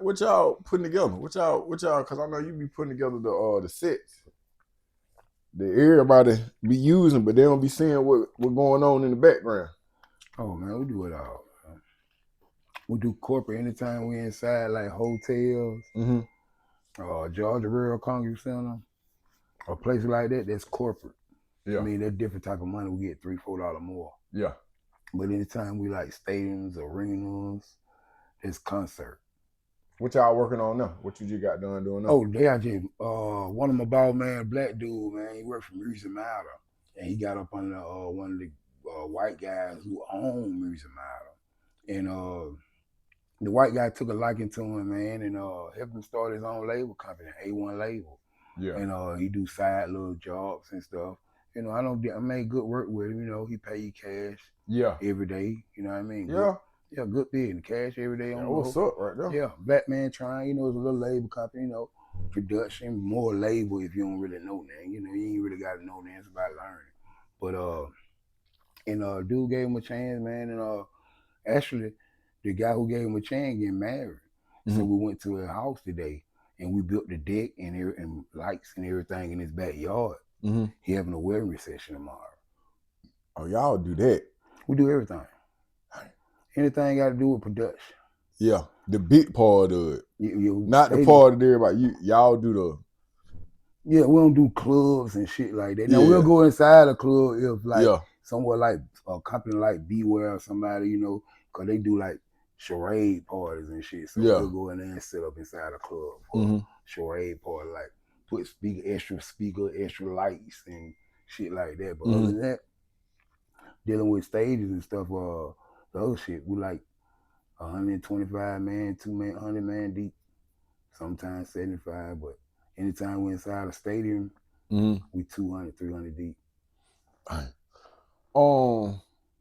what y'all putting together? What y'all? Because I know you be putting together the sets that everybody be using, but they don't be seeing what going on in the background. Oh man, we do it all. We do corporate anytime we inside like hotels, Georgia Rural Congress Center, or places like that. That's corporate. Yeah. I mean, that's different type of money. We get $3-4 more. Yeah. But anytime we like stadiums, arenas, it's concert. What y'all working on now? What you just got done doing now? Oh, they are just one of my bald man, black dude, man. He worked for Music Matter, and he got up under one of the white guys who own Music Matter, and the white guy took a liking to him, man, and helped him start his own label company, A1 Label. Yeah. And he do side little jobs and stuff. You know, I made good work with him. You know, he pay you cash. Yeah. Every day. You know what I mean? Yeah. Yeah, good business. Cash every day on the what's up right there? Yeah, Black Man Trying, you know, it's a little label company, you know, production, more label if you don't really know that. You know, you ain't really got to know that. It's about learning. But dude gave him a chance, man, and actually the guy who gave him a chance getting married. So we went to his house today and we built the deck and lights and everything in his backyard. He having a wedding reception tomorrow. Oh, y'all do that? We do everything. Anything got to do with production. Yeah, the big part of it. Not the they part of everybody. Y'all do the. Yeah, we don't do clubs and shit like that. Now we'll go inside a club if like somewhere like a company like Beware or somebody, you know, because they do like charade parties and shit. So we'll go in there and set up inside a club for a charade party, like put extra lights and shit like that. But other than that, dealing with stages and stuff, the other shit, we like 125 man, 100 man deep, sometimes 75, but anytime we're inside a stadium, we 200, 300 deep.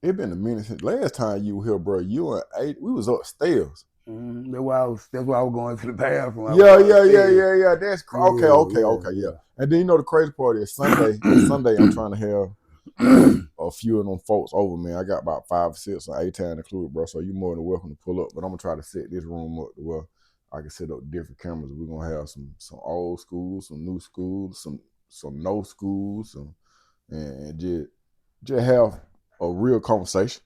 It been a minute since last time you were here, bro. You and we was upstairs. That's why I was going to the bathroom. Yeah. That's okay. Yeah. And then you know the crazy part is Sunday. Sunday I'm trying to have a few of them folks over, man. I got about 5 or 6 on A-Town included, bro. So you're more than welcome to pull up. But I'm gonna try to set this room up to where I can set up different cameras. We're gonna have some old schools, some new schools, some no schools, and just have a real conversation.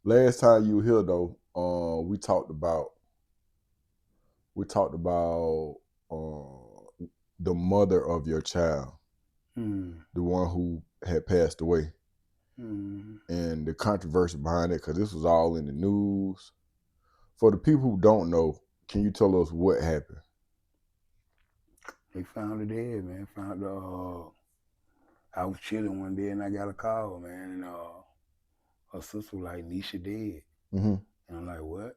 Last time you were here though, we talked about the mother of your child, the one who had passed away, and the controversy behind it, because this was all in the news. For the people who don't know, can you tell us what happened? They found her dead, man. I was chilling one day and I got a call, man, and her sister was like, Nisha dead. And I'm like, what?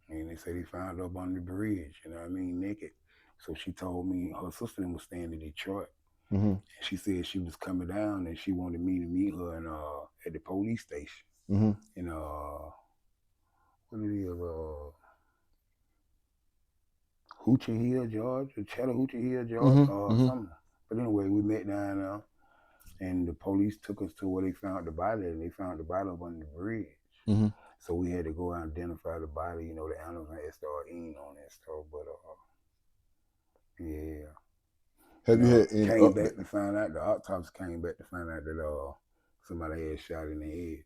And they said they found her up on the bridge, you know what I mean, naked. So she told me her sister was staying in Detroit. And she said she was coming down and she wanted me to meet her in, at the police station. In what it is, Hoochie Hill, Georgia, Chattahoochee Hill, Georgia, or something. But anyway, we met down there, and the police took us to where they found the body, and they found the body up on the bridge. So we had to go out and identify the body. You know, the animals had started eating on that stuff, but yeah. Have you had any came back to find out, the autopsy came back to find out that somebody had shot in the head.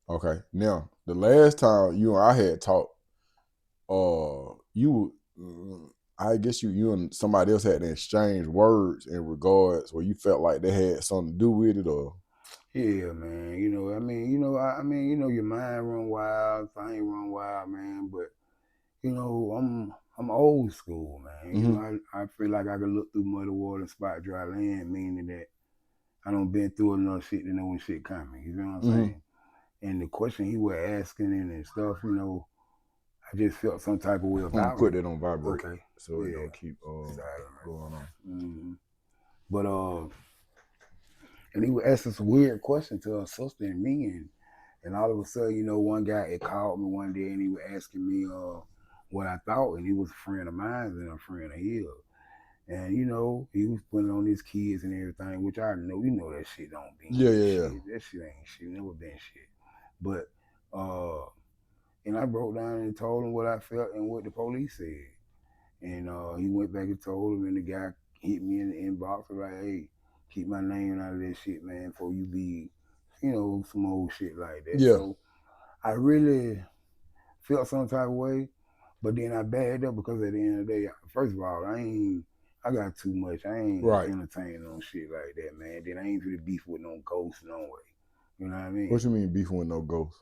Okay. Now, the last time you and I had talked, I guess you and somebody else had to exchange words in regards where you felt like they had something to do with it, or yeah, man. You know, I mean, your mind run wild, things run wild, man. But you know, I'm old school, man. You know, I feel like I can look through muddy water and spot dry land, meaning that I done been through enough shit to know when shit coming. You know what I'm saying? And the question he was asking and stuff, you know, I just felt some type of way about it. Put it on vibrate, okay, so it don't keep going on. But and he was asking some weird questions to her sister and me, and all of a sudden, you know, one guy had called me one day and he was asking me what I thought, and he was a friend of mine and a friend of his. And you know, he was putting on his kids and everything, which I know, you know, that shit don't be shit. That shit ain't shit, never been shit. But And I broke down and told him what I felt and what the police said. And he went back and told him, and the guy hit me in the inbox and like, hey, keep my name out of that shit, man, before you be, some old shit like that. Yeah. So I really felt some type of way, but then I bagged up because at the end of the day, first of all, I got too much. I ain't entertaining on shit like that, man. Then I ain't really beef with no ghosts no way. You know what I mean? What you mean beefing with no ghosts?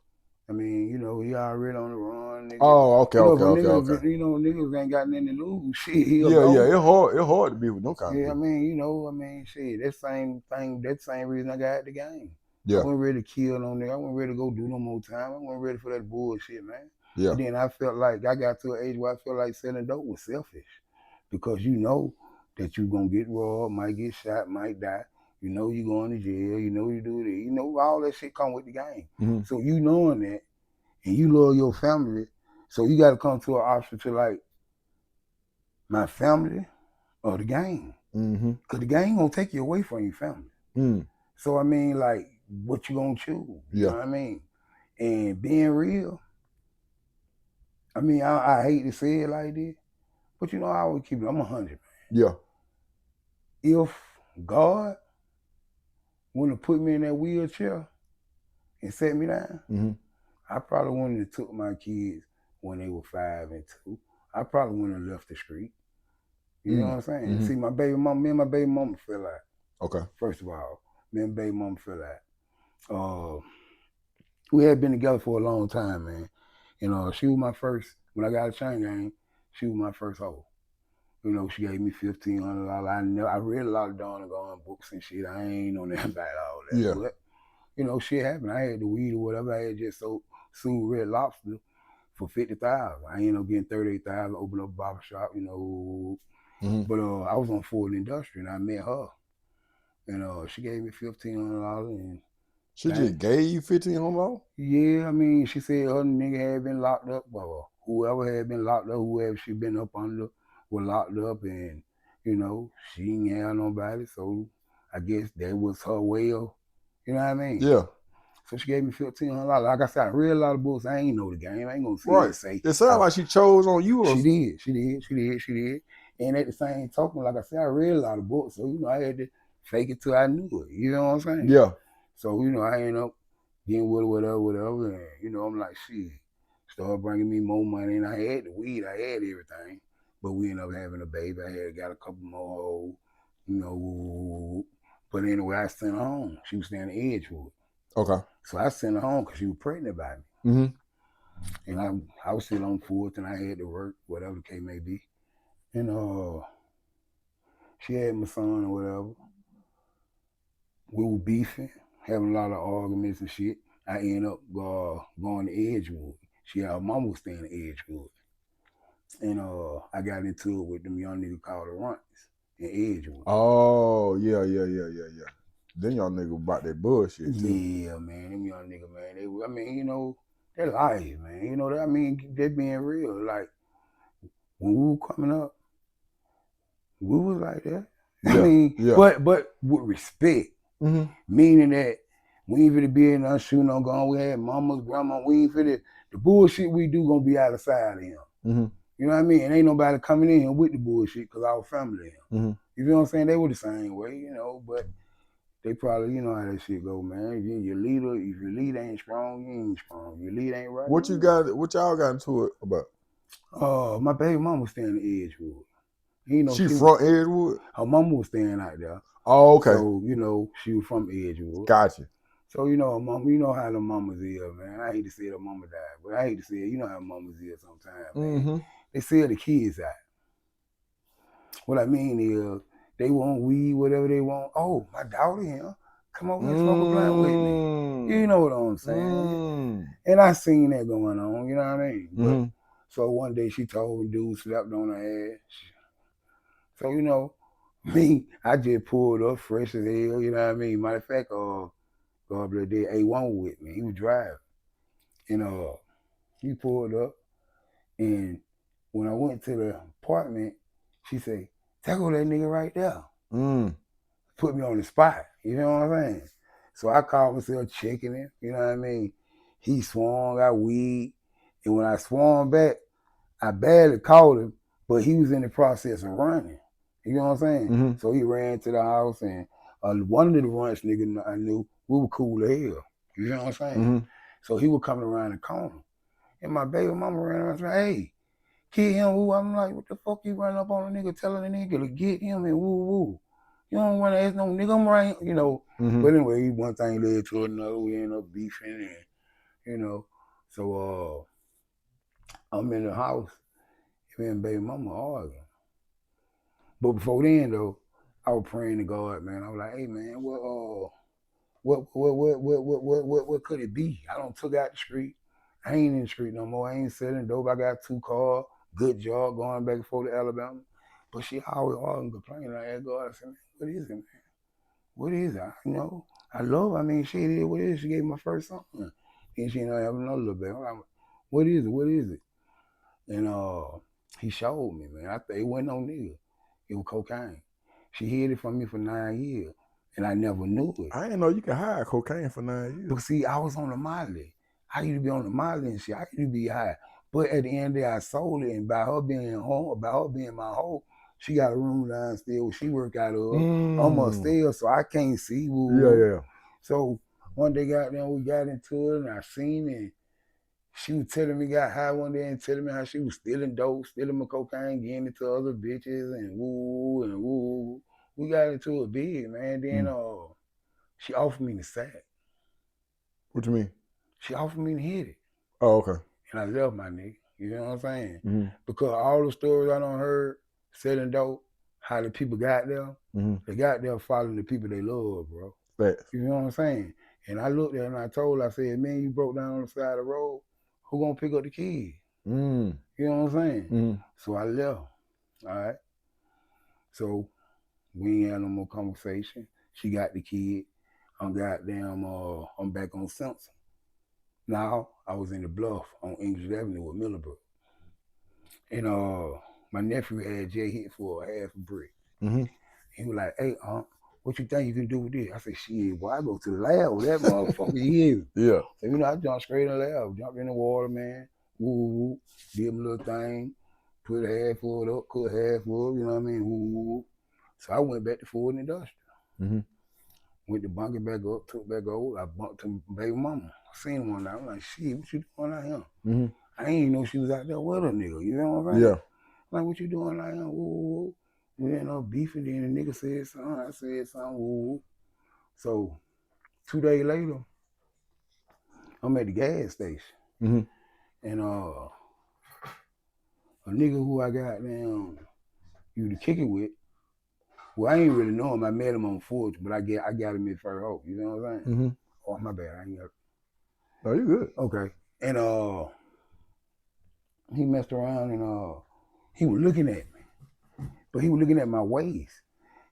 I mean, he already on the run. Nigga. Oh, okay. Niggas ain't got nothing to lose. Shit, It's hard to be with no kind of people. Shit, that same reason I got the game. Yeah. I wasn't ready to kill no nigga. I wasn't ready to go do no more time. I wasn't ready for that bullshit, man. Yeah. And then I felt like I got to an age where I felt like selling dope was selfish. Because you know that you're gonna get robbed, might get shot, might die. You know you're going to jail, you know you do this. You know all that shit come with the game. Mm-hmm. So you knowing that and you love your family, so you got to come to an option to like my family or the game. Mm-hmm. Because the game going to take you away from your family. Mm. So, I mean, like, what you going to choose? You know what I mean? And being real, I mean, I hate to say it like this, but I always keep it, I'm 100, man. Yeah. If God wouldn't have put me in that wheelchair and set me down, mm-hmm. I probably wouldn't have took my kids when they were 5 and 2. I probably wouldn't have left the street. You know what I'm saying? Mm-hmm. See, me and my baby mama fell out. Okay. First of all, me and baby mama fell out. We had been together for a long time, man. She was my first, when I got a chain gang, she was my first hoe. She gave me $1,500. I read a lot of Donegal books and shit. I ain't on that about all that. Yeah. But, shit happened. I had the weed or whatever. I had just sued Red Lobster for $50,000. I ended up getting $38,000, opened up a barbershop, Mm-hmm. But I was on Ford Industry and I met her. And she gave me $1,500 and she just gave you $1,500? Yeah, I mean, she said her nigga had been locked up, or whoever had been locked up, whoever she been up under was locked up, and she ain't have nobody, so I guess that was her way of, you know what I mean? Yeah. So she gave me $1,500. Like I said, I read a lot of books. I ain't know the game. I ain't gonna see right. It say. It sounds like she chose on you. Or... She did. And at the same token, like I said, I read a lot of books, so I had to fake it till I knew it. You know what I'm saying? Yeah. So I ended up getting with whatever, and I'm like, shit. Started bringing me more money, and I had the weed, I had everything, but we ended up having a baby. I had got a couple more, But anyway, I sent her home. She was staying in Edgewood. Okay. So I sent her home because she was pregnant by me. Mm-hmm. And I was still on 4th, and I had to work, whatever the case may be. And she had my son or whatever. We were beefing, having a lot of arguments and shit. I ended up going to Edgewood. Her mama was staying in Edgewood. And I got into it with them young niggas called the Runts in Edgewood. Oh, yeah. Then y'all niggas about that bullshit too. Yeah, man. Them young niggas, man. They're life, man. They being real. Like, when we were coming up, we was like that. Yeah. But with respect. Mm-hmm. Meaning that we ain't finna be in there shooting no gun. We had mamas, grandma. We ain't finna, the bullshit we do gonna be out of sight of him. Mm-hmm. You know what I mean? And ain't nobody coming in here with the bullshit because our family. Mm-hmm. You know what I'm saying? They were the same way, but they probably, how that shit go, man. If your leader ain't strong, you ain't strong. Your leader ain't right. What y'all got into it about? My baby mama was staying in Edgewood. She from Edgewood? Her mama was staying out there. Oh, okay. So, she was from Edgewood. Gotcha. So, her mama, how the mamas is, man. I hate to say the mama died, but I hate to say it. How mamas is sometimes, man. Mm-hmm. They sell the kids out. What I mean is, they want weed, whatever they want. Oh, my daughter here. Come over and smoke a blunt with me. You know what I'm saying? And I seen that going on, you know what I mean? Mm-hmm. But, so one day she told me dude slept on her ass. So, me, I just pulled up fresh as hell, you know what I mean? Matter of fact, God bless day, A1 with me. He was driving. And he pulled up. And when I went to the apartment, she said, tackle that nigga right there. Put me on the spot. You know what I'm saying? So I called myself checking him, you know what I mean? He swung, got weed. And when I swung back, I barely caught him, but he was in the process of running. You know what I'm saying? Mm-hmm. So he ran to the house, and one of the Runts niggas I knew, we were cool as hell. You know what I'm saying? Mm-hmm. So he was coming around the corner. And my baby mama ran around and said, hey, get him, woo. I'm like, what the fuck you running up on a nigga telling a nigga to get him and woo woo. You don't want to ask no nigga, I'm right, you know. Mm-hmm. But anyway, one thing led to another. We ended up beefing and, you know. So I'm in the house, me and baby mama arguing. But before then though, I was praying to God, man. I was like, hey man, what could it be? I don't took out the street. I ain't in the street no more. I ain't selling dope. I got 2 cars, good job going back and forth to Alabama. But she always complaining. I asked God, I said, man, what is it, man? What is it? You know, I love her. I mean, she did what it is. She gave me my first son. And she ended up having another little baby. I'm like, what is it? What is it? And he showed me, man. I think it wasn't no nigga. It was cocaine. She hid it from me for 9 years, and I never knew it. I didn't know you could hide cocaine for 9 years. But see, I was on the Molly. I used to be on the Molly and shit. I used to be high. But at the end of the day, I sold it, and by her being home, by her being my hoe, she got a room downstairs where she work out of. I'm upstairs, so I can't see. Woo. Yeah. So one day, goddamn, we got into it, and I seen it. She was telling me, got high one day and telling me how she was stealing dope, stealing my cocaine, getting it to other bitches and woo and woo. We got into it big, man. Then she offered me the sack. What you mean? She offered me to hit it. Oh, okay. And I left my nigga. You know what I'm saying? Mm-hmm. Because all the stories I done heard, selling dope, how the people got there, they got there following the people they love, bro. Facts. You know what I'm saying? And I looked at her and I told her, I said, man, you broke down on the side of the road. Who gonna pick up the kid? You know what I'm saying? So I left. All right. So we ain't had no more conversation. She got the kid. I'm back on Simpson. Now I was in the Bluff on English Avenue with Millibrook. And my nephew had Jay hit for half a brick. He was like, hey, what you think you can do with this? I said, shit, boy, I go to the lab with that motherfucker. Yeah. So, you know, I jumped straight in the lab, jumped in the water, man. Woo, did my little thing, put half full up, cut half full, you know what I mean? Woo. So I went back to Ford Industrial. Went to bunk it back up, took back over. I bumped to baby mama. I seen one now. I'm like, shit, what you doing out here? I ain't even know she was out there with a nigga, you know what I'm saying? Yeah. Like, what you doing out here? Woo. We ended up beefing, then the nigga said something, I said something, woo. So 2 days later, I'm at the gas station. And a nigga who I got down, you to kick it with, well, I ain't really know him. I met him on Forge, but I got him at Fur Hope, you know what I'm saying? Oh, my bad, I ain't got. Oh, you good. Okay. And he messed around and he was looking at me. But he was looking at my waist.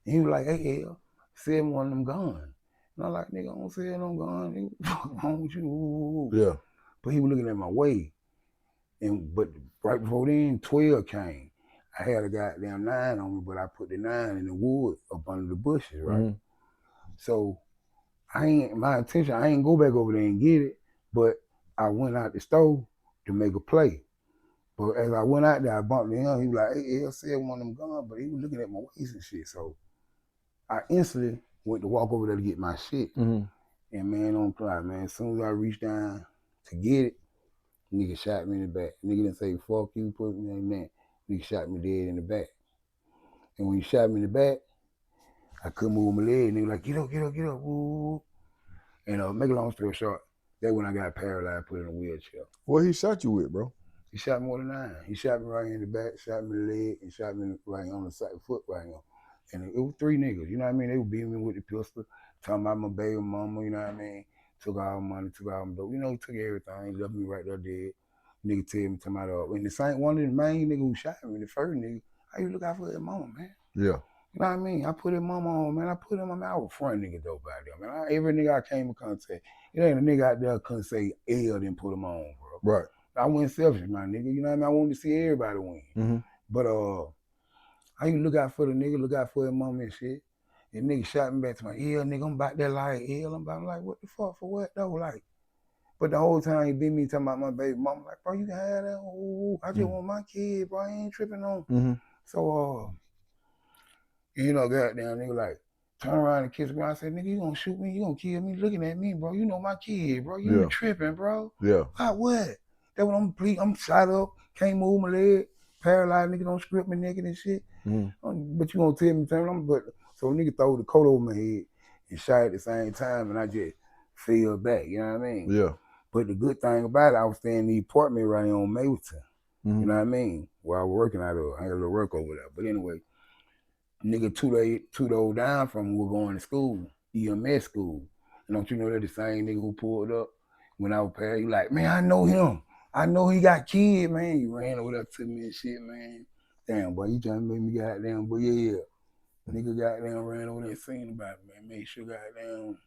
And he was like, hey, L, sell one of them guns. And I'm like, nigga, I don't sell them guns. What's wrong with you? Yeah. But he was looking at my waist. But right before then, 12 came. I had a goddamn 9 on me, but I put the 9 in the wood up under the bushes, right? So my intention, I ain't go back over there and get it, but I went out the store to make a play. But as I went out there, I bumped into him. He was like, hey, L, sell one of them guns, but he was looking at my waist and shit. So I instantly went to walk over there to get my shit. And man, don't cry, man. As soon as I reached down to get it, nigga shot me in the back. Nigga didn't say, fuck you, put me in that. Nigga shot me dead in the back. And when he shot me in the back, I couldn't move my leg. Nigga like, get up, woo. And make a long story short, that's when I got paralyzed, put in a wheelchair. What he shot you with, bro? He shot me with a 9. He shot me right in the back, shot me in the leg, and shot me right on the side foot right here. And it was 3 niggas, you know what I mean? They were beating me with the pistol, talking about my baby mama, you know what I mean? Took all money, took all my dope, you know, took everything, left me right there dead. Nigga tell me to my dog. And the same one of the main nigga who shot me, the first nigga, how you look out for that mama, man? Yeah. You know what I mean? I put his mama on, man. I put him on, man. I was front nigga dope out there, man. Every nigga I came in contact, it ain't a nigga out there couldn't say L didn't put him on, bro. Right. I went selfish, my nigga. You know what I mean? I wanted to see everybody win. But I used to look out for the nigga, look out for his mama and shit. And nigga shot me back to my nigga, I'm about that like I'm like, what the fuck for what though? Like, But the whole time he beat me talking about my baby mama, like, bro, you can have that. Ooh, I just want my kid, bro. I ain't tripping on. Mm-hmm. So, you know, goddamn nigga, like, turn around and kiss me. I said, nigga, you gonna shoot me? You gonna kill me? Looking at me, bro. You know my kid, bro. You tripping, bro. Yeah. What? That when I'm shot up, can't move my leg, paralyzed, nigga don't strip me naked and shit. Mm-hmm. But you gonna tell me turn on? But so nigga throw the coat over my head and shot at the same time, and I just fell back. You know what I mean? Yeah. But the good thing about it, I was staying in the apartment right here on Maywoodton. You know what I mean? Where I was working out of, I had a little work over there. But anyway, nigga two doors down from me were going to school, EMS school. And don't you know that the same nigga who pulled up when I was past, he like, man, I know him. I know he got kids, man. He ran over there to me and shit, man. Damn, boy, you trying to make me goddamn, boy, yeah. Nigga goddamn ran over there and seen about it, man. Made sure goddamn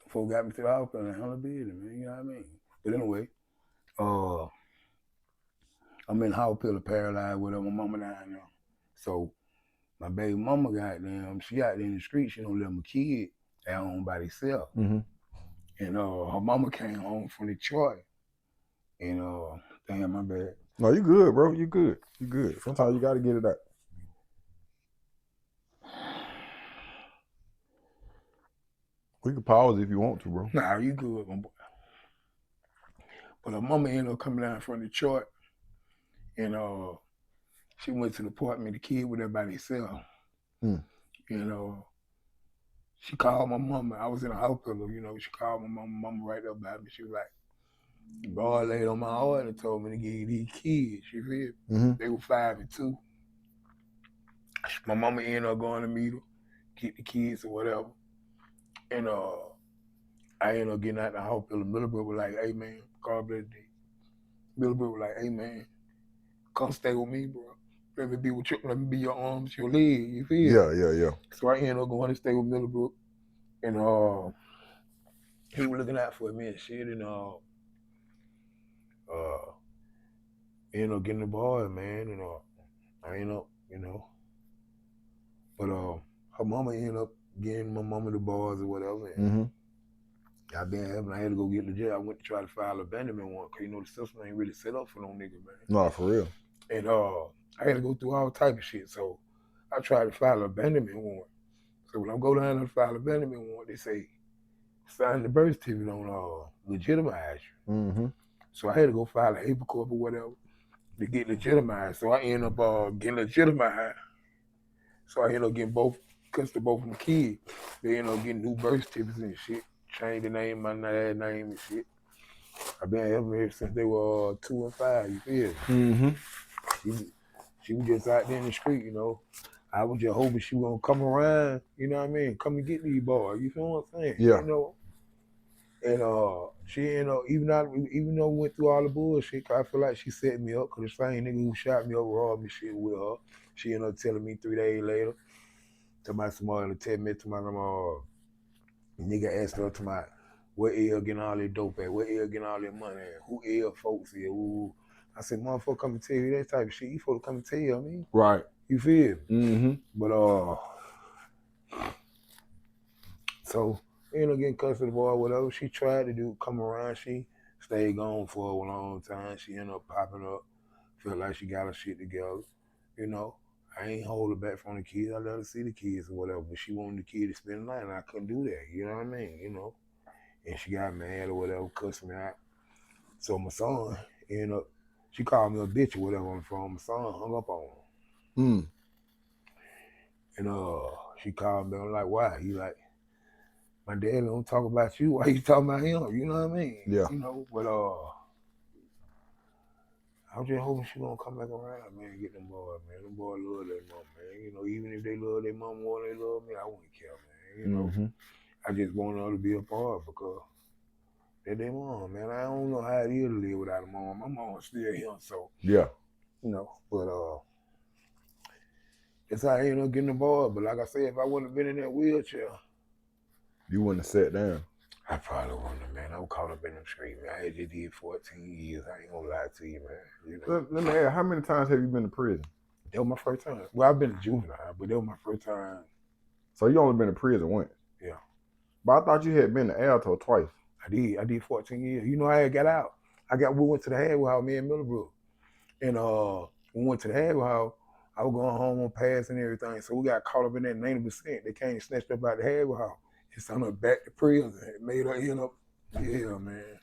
before got me to the hospital and handle business, man. You know what I mean? But anyway, I'm in the hospital paralyzed with her, my mama down there. So my baby mama goddamn, she out there in the street, she don't let my kid at home by themselves. Mm-hmm. And her mama came home from Detroit. And damn, my bad. No, you good, bro. You good. You good. Sometimes you gotta get it out. We can pause if you want to, bro. Nah, you good, my boy. But her mama ended up coming down from Detroit. And she went to the apartment, the kid was there by themselves. And she called my mama. I was in a hospital, you know. She called my mama right there by me. She was like, God laid on my heart and told me to give you these kids. You feel? Mm-hmm. They were 5 and 2. My mama ended up going to meet her, get the kids or whatever. And I ended up getting out the hospital. Middlebrook was like, hey man, God bless you. Middlebrook was like, hey man, come stay with me, bro. Let me be with you. Let me be your arms, your leg. You feel? Yeah. So I ended up going to stay with Middlebrook. And he was looking out for me and shit. And ended up getting the boy, man. And I ended up, you know. But her mama ended up getting my mama the boys or whatever. And I had to go get the jail. I went to try to file abandonment warrant because, you know, the system ain't really set up for no nigga, man. No, for real. And I had to go through all type of shit. So I tried to file abandonment warrant. So when I go down and file abandonment warrant, they say, sign the birth certificate on legitimize you. Mm-hmm. So I had to go file an APA corp or whatever to get legitimized. So I ended up getting legitimized. So I ended up getting because of both of my kids. They ended up getting new birth certificates and shit. Changed the name, my name and shit. I've been helping her since they were 2 and 5, you feel? Mm-hmm. She was just out there in the street, you know. I was just hoping she was gonna come around, you know what I mean? Come and get these boys, you feel what I'm saying? Yeah. You know. And she ended up, even though we went through all the bullshit, I feel like she set me up, because the same nigga who shot me up robbed me shit with her. She ended up telling me 3 days later, to my somebody to tell me to my nigga asked her to my, where L getting all that dope at? Where L getting all that money at? Who L folks here? Ooh. I said, motherfucker, come and tell you that type of shit. You supposed to come and tell me. Right. You feel? Mm-hmm. But so ended up getting custody of the boy, whatever. She tried to come around. She stayed gone for a long time. She ended up popping up. Felt like she got her shit together. You know, I ain't hold her back from the kids. I let her see the kids or whatever. But she wanted the kid to spend the night, and I couldn't do that. You know what I mean? You know. And she got mad or whatever, cussed me out. So my son ended up, she called me a bitch or whatever on the phone. My son hung up on her. And she called me. I'm like, why? He like, my dad don't talk about you. Why you talking about him? You know what I mean? Yeah. You know, but I was just hoping she gonna come back around, man, get them boys, man. Them boys love their mom, man. You know, even if they love their mom more than they love me, I wouldn't care, man. You know, I just want her to be a part because they're their mom, man. I don't know how it is to live without a mom. My mom's still here, so yeah. You know, but it's how I ended up getting the boy. But like I said, if I wouldn't have been in that wheelchair, you wouldn't have sat down. I probably wouldn't have, man. I was caught up in them streets, man. I just did 14 years. I ain't gonna lie to you, man. You know? Let me ask, how many times have you been to prison? That was my first time. Well, I've been to juvenile, but that was my first time. So you only been to prison once? Yeah. But I thought you had been to Alto twice. I did 14 years. You know, I had got out. We went to the halfway house, me and Middlebrook. And we went to the halfway house. I was going home on pass and everything. So we got caught up in that 90%. They came and snatched up out the halfway house. And sent her back to prison. It made her end up, yeah, man.